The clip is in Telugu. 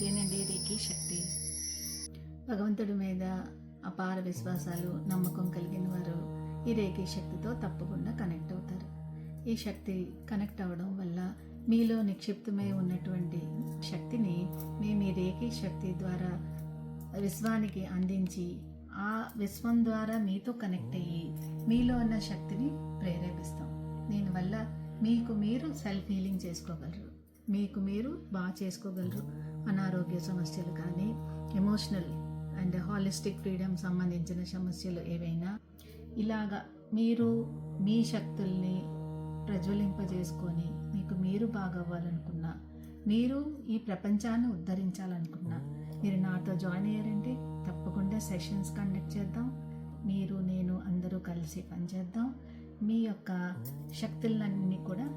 ఇదేనండి రేఖీ శక్తి. భగవంతుడి మీద అపార విశ్వాసాలు, నమ్మకం కలిగిన వారు ఈ రేఖీ శక్తితో తప్పకుండా కనెక్ట్ అవుతారు. ఈ శక్తి కనెక్ట్ అవ్వడం వల్ల మీలో నిక్షిప్తమై ఉన్నటువంటి శక్తిని మేము ఈ రేఖీ శక్తి ద్వారా విశ్వానికి అందించి, ఆ విశ్వం ద్వారా మీతో కనెక్ట్ అయ్యి మీలో ఉన్న శక్తిని ప్రేరేపిస్తాం. దీనివల్ల మీకు మీరు సెల్ఫ్ హీలింగ్ చేసుకోగలరు, మీకు మీరు బాగా చేసుకోగలరు. అనారోగ్య సమస్యలు కానీ, ఎమోషనల్ అండ్ హాలిస్టిక్ ఫ్రీడమ్ సంబంధించిన సమస్యలు ఏవైనా, ఇలాగా మీరు మీ శక్తుల్ని ప్రజ్వలింపజేసుకొని మీకు మీరు బాగవ్వాలనుకున్నా, మీరు ఈ ప్రపంచాన్ని ఉద్ధరించాలనుకున్నా, మీరు నాతో జాయిన్ అయ్యారంటే తప్పకుండా సెషన్స్ కండక్ట్ చేద్దాం. మీరు నేను అందరూ కలిసి పనిచేద్దాం. మీ యొక్క శక్తులన్నీ కూడా